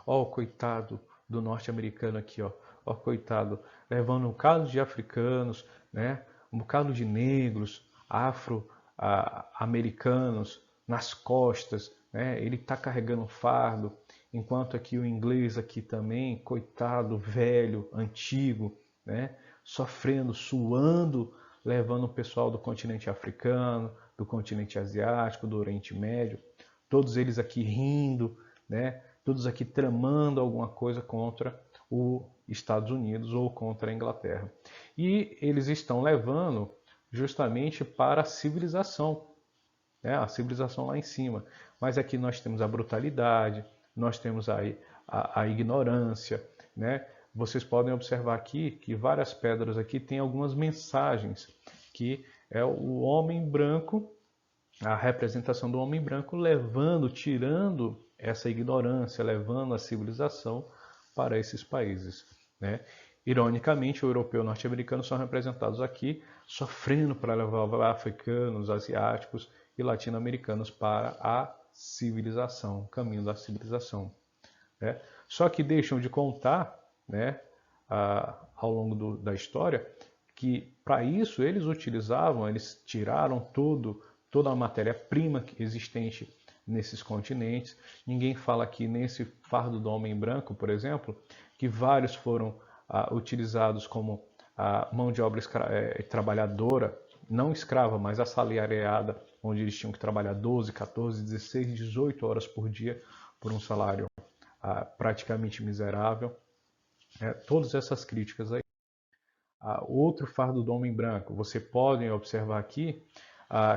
Olha o coitado do norte-americano aqui, ó. Olha o coitado, levando um bocado de africanos, né? Um bocado de negros, afro-americanos nas costas, né? Ele está carregando fardo, enquanto aqui o inglês aqui também, coitado, velho, antigo, né? Sofrendo, suando, levando o pessoal do continente africano, do continente asiático, do Oriente Médio, todos eles aqui rindo, né? Todos aqui tramando alguma coisa contra os Estados Unidos ou contra a Inglaterra. E eles estão levando justamente para a civilização, né? A civilização lá em cima. Mas aqui nós temos a brutalidade, nós temos a ignorância, né? Vocês podem observar aqui que várias pedras aqui têm algumas mensagens, que é o homem branco, a representação do homem branco levando, tirando essa ignorância, levando a civilização para esses países, né? Ironicamente, o europeu e o norte-americano são representados aqui sofrendo para levar africanos, asiáticos e latino-americanos para a civilização, o caminho da civilização, né? Só que deixam de contar, né, ao longo da história, que para isso eles utilizavam, eles tiraram toda a matéria-prima existente nesses continentes. Ninguém fala aqui nesse fardo do homem branco, por exemplo, que vários foram utilizados como mão de obra trabalhadora, não escrava, mas assalariada, onde eles tinham que trabalhar 12, 14, 16, 18 horas por dia por um salário praticamente miserável. Todas essas críticas aí. Outro fardo do homem branco, você podem observar aqui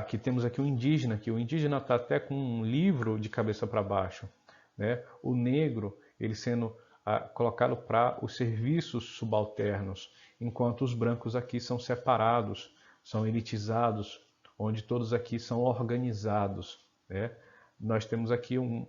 que temos aqui um indígena, que o indígena está até com um livro de cabeça para baixo, né? O negro, ele sendo colocado para os serviços subalternos, enquanto os brancos aqui são separados, são elitizados, onde todos aqui são organizados, né? Nós temos aqui um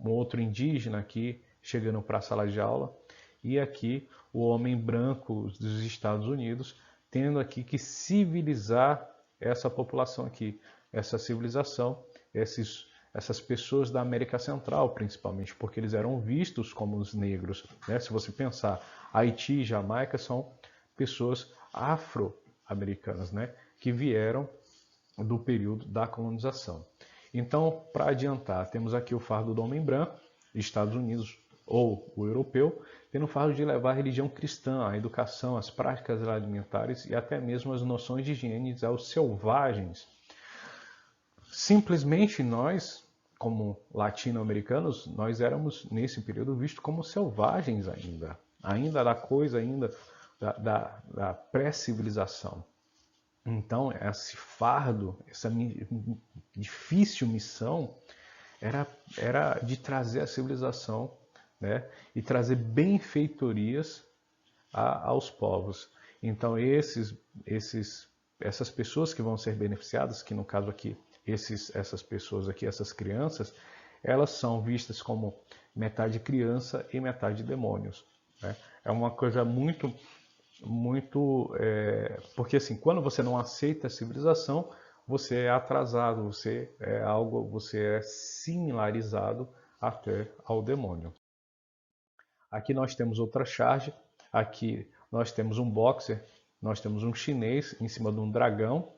outro indígena aqui chegando para a sala de aula, e aqui o homem branco dos Estados Unidos tendo aqui que civilizar essa população aqui, essa civilização, essas pessoas da América Central, principalmente, porque eles eram vistos como os negros, né? Se você pensar, Haiti e Jamaica são pessoas afro-americanas, né, que vieram do período da colonização. Então, para adiantar, temos aqui o fardo do homem branco, Estados Unidos ou o europeu, tendo o fardo de levar a religião cristã, a educação, as práticas alimentares e até mesmo as noções de higiene aos selvagens. Simplesmente nós, como latino-americanos, nós éramos nesse período vistos como selvagens ainda da coisa da pré-civilização. Então, esse fardo, essa difícil missão era de trazer a civilização, né, e trazer benfeitorias aos povos. Então essas pessoas que vão ser beneficiadas, que no caso aqui essas pessoas aqui, essas crianças, elas são vistas como metade criança e metade demônios, né? É uma coisa muito porque assim, quando você não aceita a civilização, você é atrasado, você é similarizado até ao demônio. Aqui nós temos outra charge, aqui nós temos um boxer, nós temos um chinês em cima de um dragão,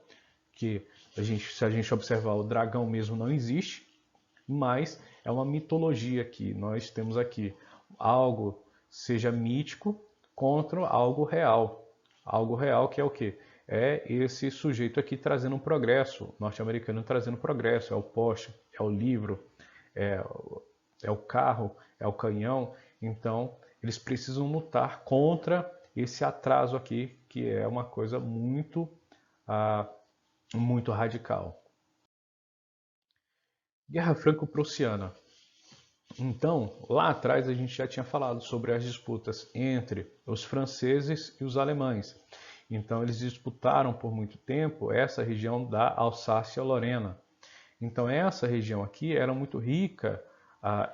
que se a gente observar, o dragão mesmo não existe, mas é uma mitologia aqui. Nós temos aqui algo, seja mítico, contra algo real. Algo real que é o quê? É esse sujeito aqui trazendo um progresso, norte-americano trazendo progresso, é o Porsche, é o livro, é o carro, é o canhão. Então, eles precisam lutar contra esse atraso aqui, que é uma coisa muito radical. Guerra Franco-Prussiana. Então, lá atrás a gente já tinha falado sobre as disputas entre os franceses e os alemães. Então, eles disputaram por muito tempo essa região da Alsácia-Lorena. Então, essa região aqui era muito rica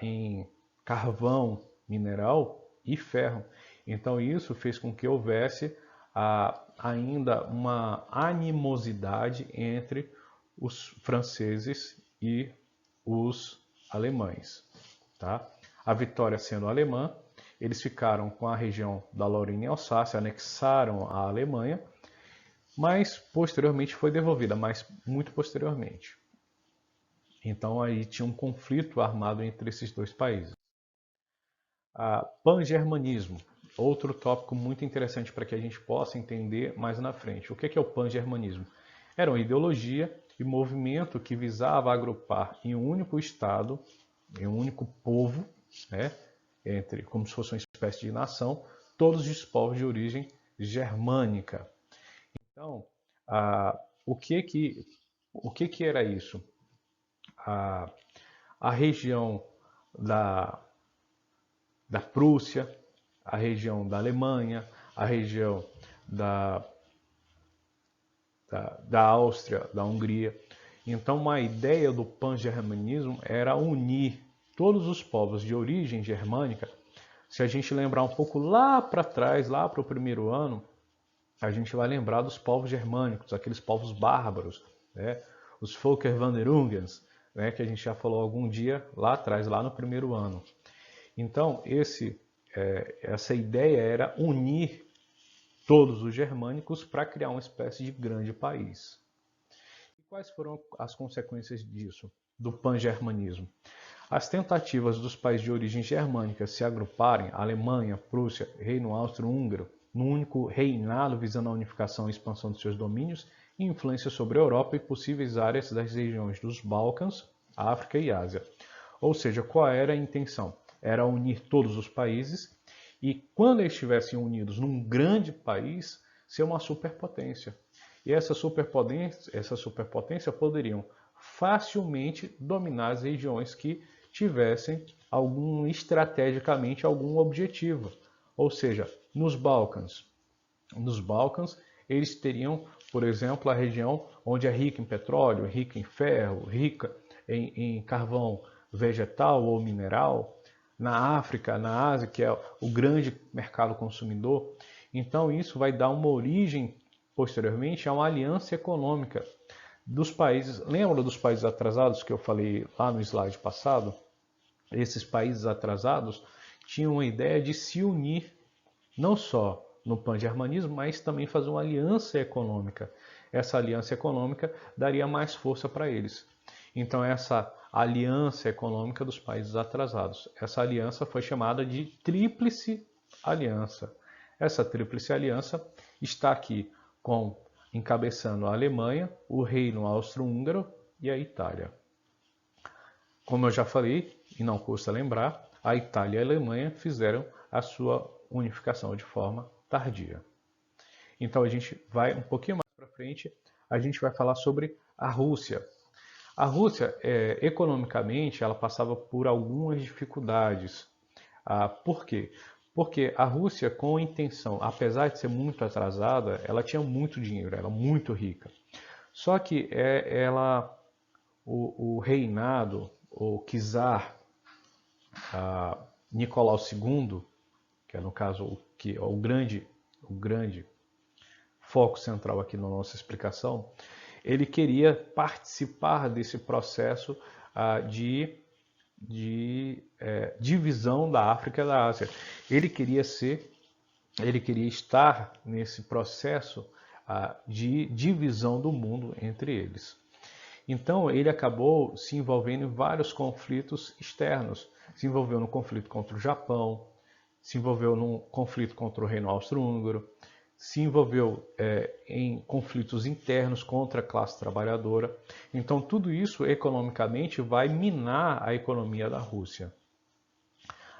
em carvão mineral e ferro. Então, isso fez com que houvesse ainda uma animosidade entre os franceses e os alemães. Tá? A vitória sendo alemã, eles ficaram com a região da Lorena e Alsácia, anexaram a Alemanha, mas posteriormente foi devolvida, mas muito posteriormente. Então aí tinha um conflito armado entre esses dois países. Pan-germanismo, outro tópico muito interessante para que a gente possa entender mais na frente. O que é o pan-germanismo? Era uma ideologia e movimento que visava agrupar em um único Estado, em um único povo, né, como se fosse uma espécie de nação, todos os povos de origem germânica. Então, o que era isso? A região da Prússia, a região da Alemanha, a região da Áustria, da Hungria. Então, uma ideia do pan-germanismo era unir todos os povos de origem germânica. Se a gente lembrar um pouco lá para trás, lá para o primeiro ano, a gente vai lembrar dos povos germânicos, aqueles povos bárbaros, né? Os Völkerwanderungens, né? Que a gente já falou algum dia lá atrás, lá no primeiro ano. Então, essa ideia era unir todos os germânicos para criar uma espécie de grande país. E quais foram as consequências disso, do pan-germanismo? As tentativas dos países de origem germânica se agruparem, Alemanha, Prússia, Reino Austro-Húngaro, num único reinado visando a unificação e expansão de seus domínios e influência sobre a Europa e possíveis áreas das regiões dos Balcãs, África e Ásia. Ou seja, qual era a intenção? Era unir todos os países e, quando eles estivessem unidos num grande país, ser uma superpotência. E essa superpotência poderiam facilmente dominar as regiões que tivessem estrategicamente algum objetivo. Ou seja, nos Balcãs eles teriam, por exemplo, a região onde é rica em petróleo, rica em ferro, rica em carvão vegetal ou mineral. Na África, na Ásia, que é o grande mercado consumidor. Então isso vai dar uma origem, posteriormente, a uma aliança econômica dos países. Lembra dos países atrasados que eu falei lá no slide passado? Esses países atrasados tinham a ideia de se unir, não só no pan-germanismo, mas também fazer uma aliança econômica. Essa aliança econômica daria mais força para eles. Então, essa aliança econômica dos países atrasados. Essa aliança foi chamada de Tríplice Aliança. Essa Tríplice Aliança está aqui encabeçando a Alemanha, o Reino Austro-Húngaro e a Itália. Como eu já falei, e não custa lembrar, a Itália e a Alemanha fizeram a sua unificação de forma tardia. Então a gente vai um pouquinho mais para frente, a gente vai falar sobre a Rússia. A Rússia, economicamente, ela passava por algumas dificuldades. Por quê? Porque a Rússia, com intenção, apesar de ser muito atrasada, ela tinha muito dinheiro, ela era muito rica. Só que o reinado, o czar Nicolau II, que é no caso que é o grande foco central aqui na nossa explicação, ele queria participar desse processo de divisão da África e da Ásia. Ele queria estar nesse processo de divisão do mundo entre eles. Então ele acabou se envolvendo em vários conflitos externos. Se envolveu no conflito contra o Japão, se envolveu num conflito contra o Reino Austro-Húngaro, se envolveu em conflitos internos contra a classe trabalhadora. Então tudo isso economicamente vai minar a economia da Rússia.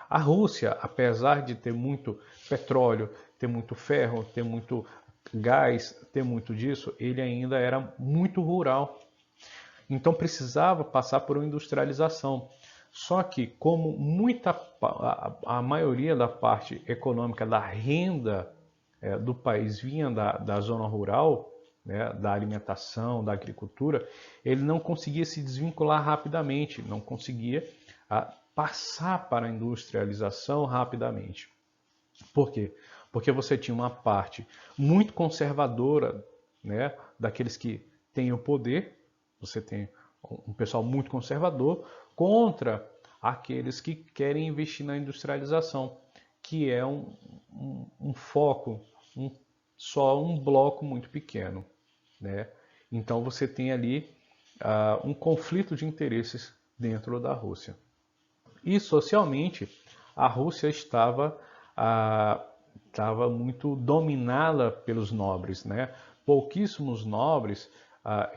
A Rússia, apesar de ter muito petróleo, ter muito ferro, ter muito gás, ter muito disso, ele ainda era muito rural. Então precisava passar por uma industrialização. Só que como a maioria da parte econômica da renda do país vinha da zona rural, né, da alimentação, da agricultura, ele não conseguia se desvincular rapidamente, não conseguia passar para a industrialização rapidamente. Por quê? Porque você tinha uma parte muito conservadora, né, daqueles que têm o poder, você tem um pessoal muito conservador, contra aqueles que querem investir na industrialização, que é um foco, só um bloco muito pequeno, né? Então você tem ali um conflito de interesses dentro da Rússia. E socialmente, a Rússia estava muito dominada pelos nobres, né? Pouquíssimos nobres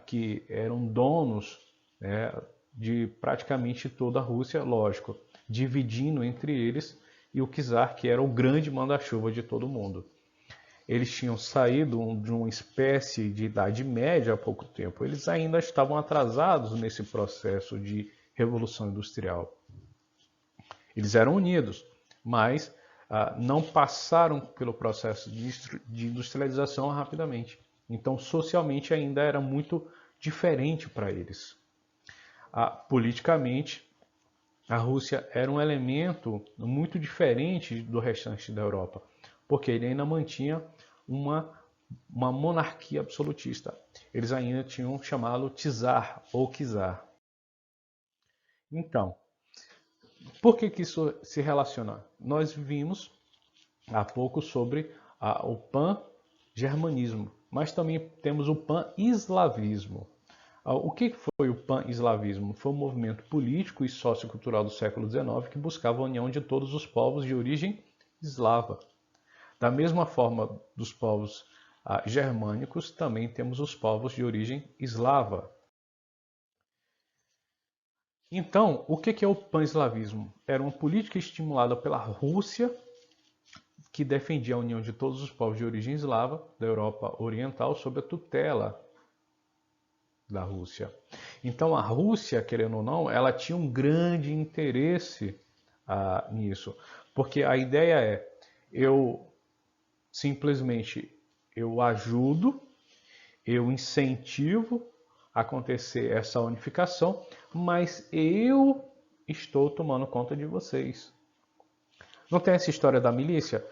que eram donos, né, de praticamente toda a Rússia, lógico, dividindo entre eles e o czar, que era o grande manda-chuva de todo mundo. Eles tinham saído de uma espécie de Idade Média há pouco tempo. Eles ainda estavam atrasados nesse processo de revolução industrial. Eles eram unidos, mas não passaram pelo processo de industrialização rapidamente. Então, socialmente, ainda era muito diferente para eles. Politicamente, a Rússia era um elemento muito diferente do restante da Europa, porque ele ainda mantinha uma monarquia absolutista. Eles ainda tinham chamado czar ou czar. Então, por que isso se relaciona? Nós vimos há pouco sobre o pan-germanismo, mas também temos o pan-eslavismo. O que foi o pan-eslavismo? Foi um movimento político e sociocultural do século XIX que buscava a união de todos os povos de origem eslava. Da mesma forma dos povos germânicos, também temos os povos de origem eslava. Então, o que é o pan-eslavismo? Era uma política estimulada pela Rússia, que defendia a união de todos os povos de origem eslava da Europa Oriental sob a tutela da Rússia. Então a Rússia, querendo ou não, ela tinha um grande interesse nisso, porque a ideia é eu ajudo, eu incentivo a acontecer essa unificação, mas eu estou tomando conta de vocês. Não tem essa história da milícia?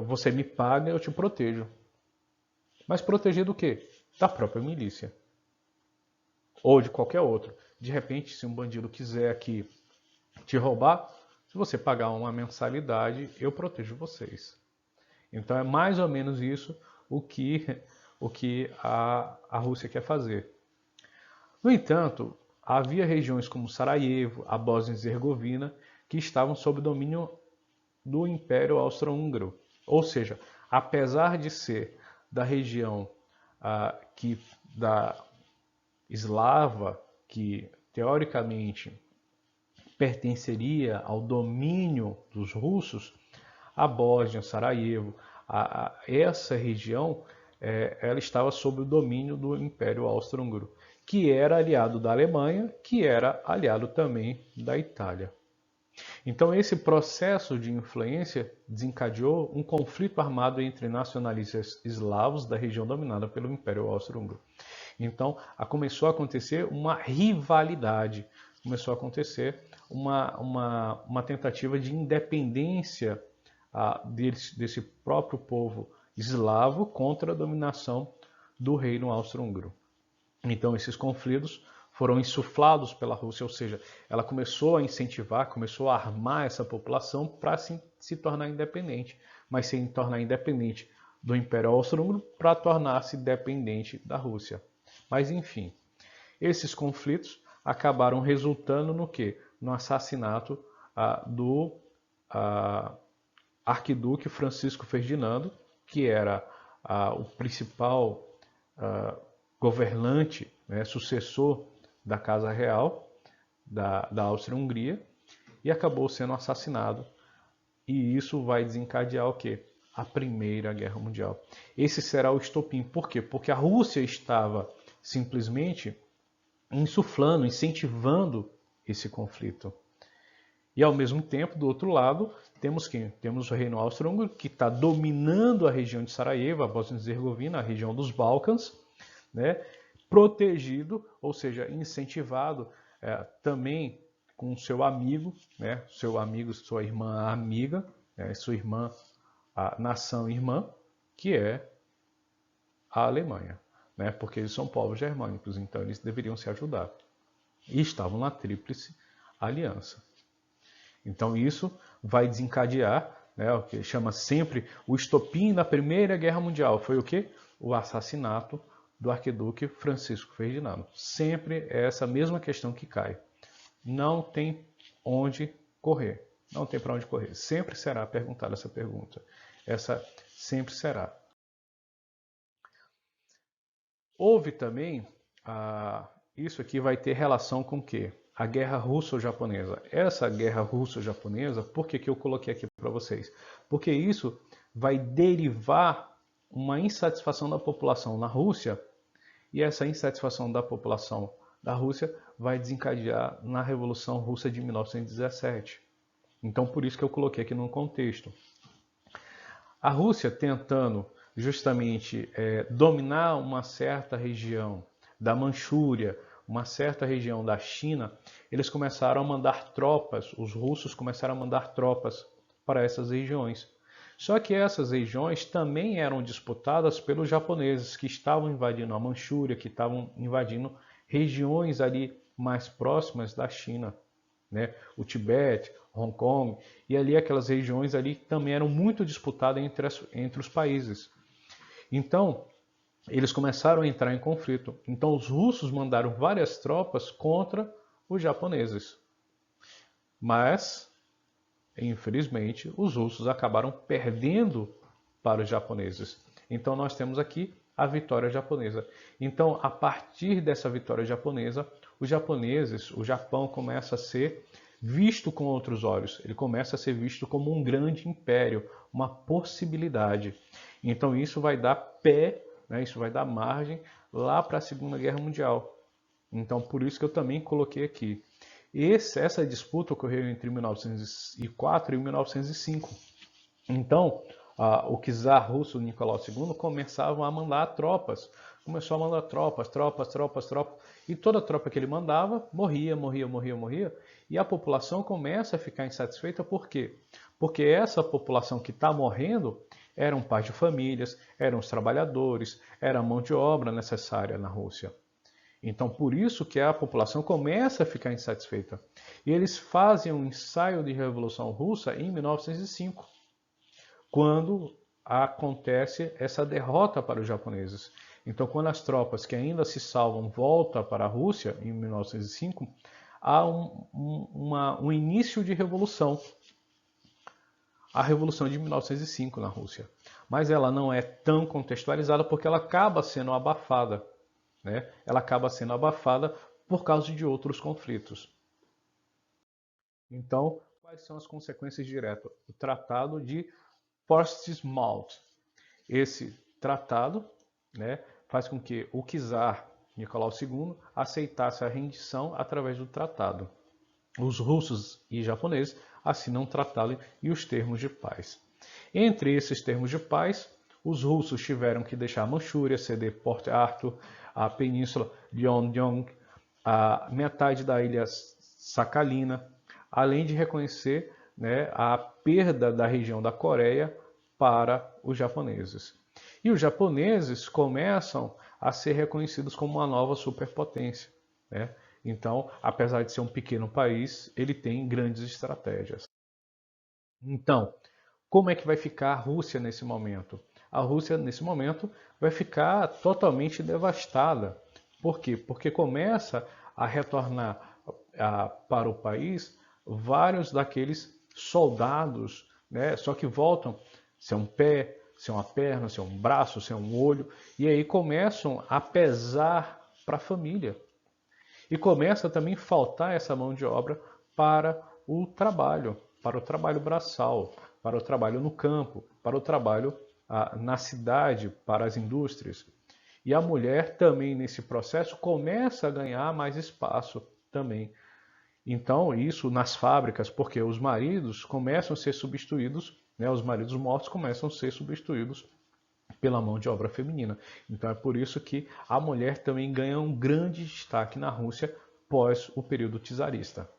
Você me paga, eu te protejo. Mas proteger do quê? Da própria milícia. Ou de qualquer outro. De repente, se um bandido quiser aqui te roubar, se você pagar uma mensalidade, eu protejo vocês. Então é mais ou menos isso o que a Rússia quer fazer. No entanto, havia regiões como Sarajevo, a Bósnia e Herzegovina, que estavam sob domínio do Império Austro-Húngaro. Ou seja, apesar de ser da região da eslava, que teoricamente pertenceria ao domínio dos russos, a Bósnia, Sarajevo, essa região, ela estava sob o domínio do Império Austro-Húngaro, que era aliado da Alemanha, que era aliado também da Itália. Então, esse processo de influência desencadeou um conflito armado entre nacionalistas eslavos da região dominada pelo Império Austro-Húngaro. Então, começou a acontecer uma rivalidade, começou a acontecer uma tentativa de independência desse próprio povo eslavo contra a dominação do reino austro-húngaro. Então, esses conflitos foram insuflados pela Rússia, ou seja, ela começou a incentivar, começou a armar essa população para se tornar independente, mas se tornar independente do Império Austro-Húngaro para tornar-se dependente da Rússia. Mas, enfim, esses conflitos acabaram resultando no quê? No assassinato do arquiduque Francisco Ferdinando, que era o principal governante, né, sucessor da Casa Real da Áustria-Hungria, e acabou sendo assassinado. E isso vai desencadear o quê? A Primeira Guerra Mundial. Esse será o estopim. Por quê? Porque a Rússia estava simplesmente insuflando, incentivando esse conflito. E ao mesmo tempo, do outro lado, temos quem? Temos o Reino Austro-Húngaro, que está dominando a região de Sarajevo, a Bósnia-Herzegovina, a região dos Balcãs, né? Protegido, ou seja, incentivado também com seu amigo, né? Seu amigo, sua irmã amiga, sua irmã, a nação irmã, que é a Alemanha, né? Porque eles são povos germânicos, então eles deveriam se ajudar. E estavam na Tríplice Aliança. Então isso vai desencadear, né, o que chama sempre o estopim da Primeira Guerra Mundial. Foi o quê? O assassinato do arquiduque Francisco Ferdinando. Sempre é essa mesma questão que cai. Não tem onde correr. Não tem para onde correr. Sempre será perguntada essa pergunta. Essa sempre será. Houve também, isso aqui vai ter relação com o quê? A guerra russo-japonesa. Essa guerra russo-japonesa, por que eu coloquei aqui para vocês? Porque isso vai derivar uma insatisfação da população na Rússia, e essa insatisfação da população da Rússia vai desencadear na Revolução Russa de 1917. Então, por isso que eu coloquei aqui no contexto. A Rússia tentando justamente dominar uma certa região da Manchúria, uma certa região da China, eles começaram a mandar tropas, os russos começaram a mandar tropas para essas regiões. Só que essas regiões também eram disputadas pelos japoneses, que estavam invadindo a Manchúria, que estavam invadindo regiões ali mais próximas da China, né? O Tibete, Hong Kong, e ali aquelas regiões ali também eram muito disputadas entre os países. Então, eles começaram a entrar em conflito. Então, os russos mandaram várias tropas contra os japoneses. Mas, infelizmente, os russos acabaram perdendo para os japoneses. Então, nós temos aqui a vitória japonesa. Então, a partir dessa vitória japonesa, os japoneses, o Japão começa a ser visto com outros olhos. Ele começa a ser visto como um grande império, uma possibilidade. Então, isso vai dar pé, né, isso vai dar margem lá para a Segunda Guerra Mundial. Então, por isso que eu também coloquei aqui. Essa disputa ocorreu entre 1904 e 1905. Então, o czar russo Nicolau II começava a mandar tropas. Começou a mandar tropas. E toda tropa que ele mandava morria. E a população começa a ficar insatisfeita. Por quê? Porque essa população que está morrendo eram pais de famílias, eram os trabalhadores, era a mão de obra necessária na Rússia. Então, por isso que a população começa a ficar insatisfeita. E eles fazem um ensaio de Revolução Russa em 1905, quando acontece essa derrota para os japoneses. Então, quando as tropas que ainda se salvam voltam para a Rússia, em 1905, há um início de revolução. A Revolução de 1905 na Rússia. Mas ela não é tão contextualizada porque ela acaba sendo abafada. Né? Ela acaba sendo abafada por causa de outros conflitos. Então, quais são as consequências diretas? O Tratado de Portsmouth. Esse tratado, né, faz com que o czar Nicolau II aceitasse a rendição através do tratado. os russos e japoneses assinam um tratado e os termos de paz. Entre esses termos de paz, os russos tiveram que deixar a Manchúria, ceder Port Arthur, a península de Yeongyang, a metade da ilha Sakhalina, além de reconhecer, né, a perda da região da Coreia para os japoneses. E os japoneses começam a ser reconhecidos como uma nova superpotência, né? Então, apesar de ser um pequeno país, ele tem grandes estratégias. Então, como é que vai ficar a Rússia nesse momento? A Rússia, nesse momento, vai ficar totalmente devastada. Por quê? Porque começa a retornar para o país vários daqueles soldados, né? Só que voltam sem um pé, sem uma perna, sem um braço, sem um olho, e aí começam a pesar para a família. E começa também a faltar essa mão de obra para o trabalho braçal, para o trabalho no campo, para o trabalho na cidade, para as indústrias. E a mulher também nesse processo começa a ganhar mais espaço também. Então, isso nas fábricas, porque os maridos começam a ser substituídos, né, os maridos mortos começam a ser substituídos pela mão de obra feminina. Então é por isso que a mulher também ganha um grande destaque na Rússia pós o período czarista.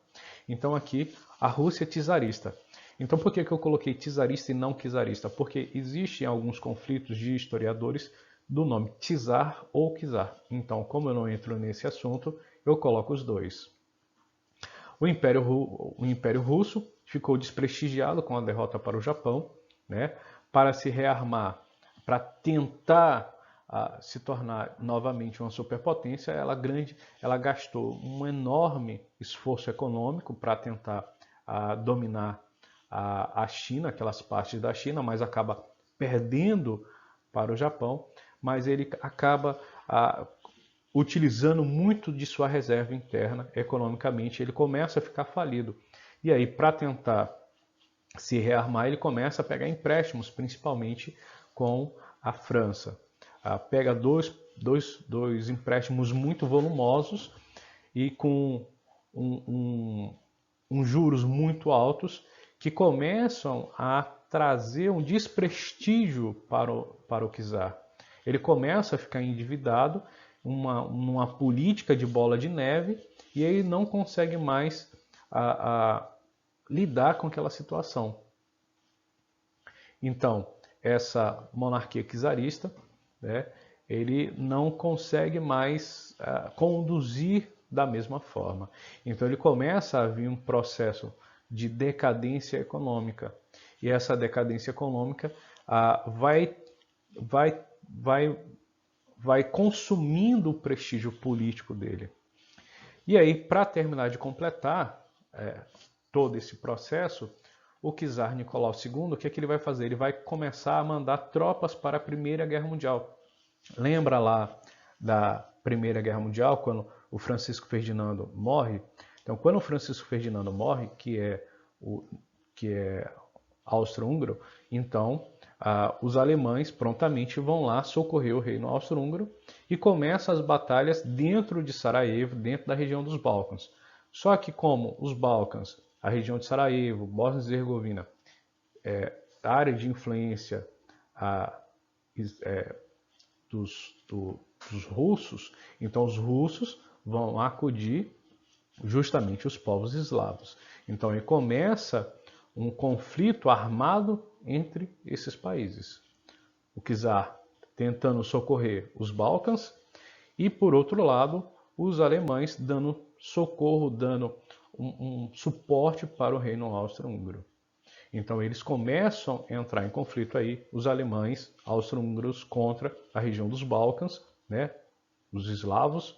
Então aqui a Rússia czarista. Então por que eu coloquei czarista e não czarista? Porque existem alguns conflitos de historiadores do nome czar ou czar. Então, como eu não entro nesse assunto, eu coloco os dois. O Império Russo ficou desprestigiado com a derrota para o Japão, né? Para se rearmar, para tentar se tornar novamente uma superpotência, ela gastou um enorme esforço econômico para tentar dominar a China, aquelas partes da China, mas acaba perdendo para o Japão, mas ele acaba utilizando muito de sua reserva interna economicamente, ele começa a ficar falido. E aí, para tentar se rearmar, ele começa a pegar empréstimos, principalmente com a França. Pega dois empréstimos muito volumosos e com juros muito altos que começam a trazer um desprestígio para o czar. Ele começa a ficar endividado, numa política de bola de neve, e ele não consegue mais lidar com aquela situação. Então, essa monarquia czarista, né, ele não consegue mais conduzir da mesma forma. Então ele começa a vir um processo de decadência econômica. E essa decadência econômica vai consumindo o prestígio político dele. E aí, para terminar de completar todo esse processo, o czar Nicolau II, o que ele vai fazer? Ele vai começar a mandar tropas para a Primeira Guerra Mundial. Lembra lá da Primeira Guerra Mundial, quando o Francisco Ferdinando morre? Então, quando o Francisco Ferdinando morre, que é austro-húngaro, então os alemães prontamente vão lá socorrer o reino austro-húngaro e começam as batalhas dentro de Sarajevo, dentro da região dos Balcãs. Só que como os Balcãs, a região de Sarajevo, Bósnia e Herzegovina, área de influência dos russos, então os russos vão acudir justamente os povos eslavos. Então aí começa um conflito armado entre esses países. O czar tentando socorrer os Balcãs e, por outro lado, os alemães dando socorro, dando um suporte para o reino austro-húngaro. Então eles começam a entrar em conflito aí, os alemães austro-húngaros contra a região dos Balcãs, né, os eslavos,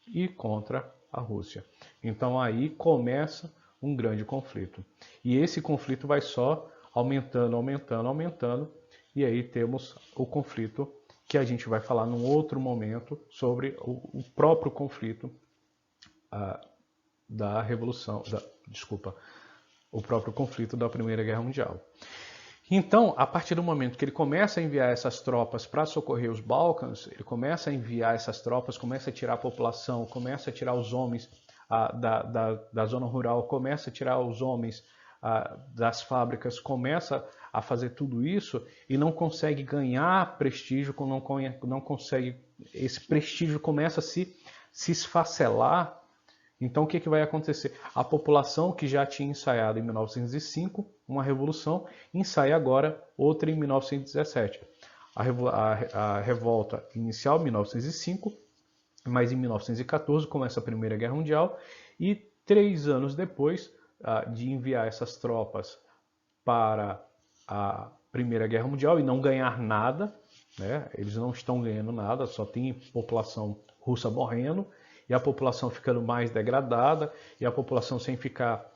e contra a Rússia. Então aí começa um grande conflito. E esse conflito vai só aumentando, e aí temos o conflito que a gente vai falar num outro momento sobre o próprio conflito da Revolução, o próprio conflito da Primeira Guerra Mundial. Então, a partir do momento que ele começa a enviar essas tropas para socorrer os Balcãs, ele começa a enviar essas tropas, começa a tirar a população, começa a tirar os homens da zona rural, começa a tirar os homens das fábricas, começa a fazer tudo isso e não consegue ganhar prestígio, não consegue, esse prestígio começa a se esfacelar. Então o que vai acontecer? A população que já tinha ensaiado em 1905 uma revolução, ensaia agora outra em 1917. A revolta inicial em 1905, mas em 1914 começa a Primeira Guerra Mundial e 3 anos depois de enviar essas tropas para a Primeira Guerra Mundial e não ganhar nada, né? Eles não estão ganhando nada, só tem população russa morrendo e a população ficando mais degradada e a população sem ficar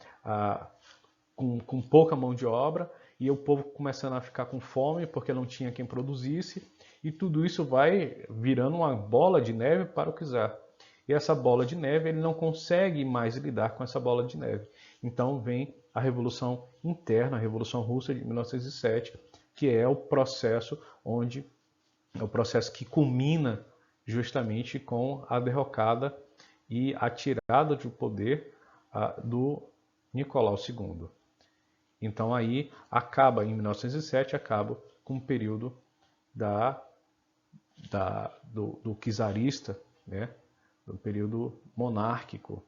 com pouca mão de obra e o povo começando a ficar com fome porque não tinha quem produzisse, e tudo isso vai virando uma bola de neve para o czar. E essa bola de neve, ele não consegue mais lidar com essa bola de neve. Então vem a Revolução Interna, a Revolução Russa de 1907, que é o processo que culmina justamente com a derrocada e a tirada de poder do Nicolau II. Então aí acaba, em 1907, acaba com o período do czarista, né? Do período monárquico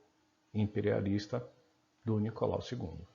imperialista do Nicolau II.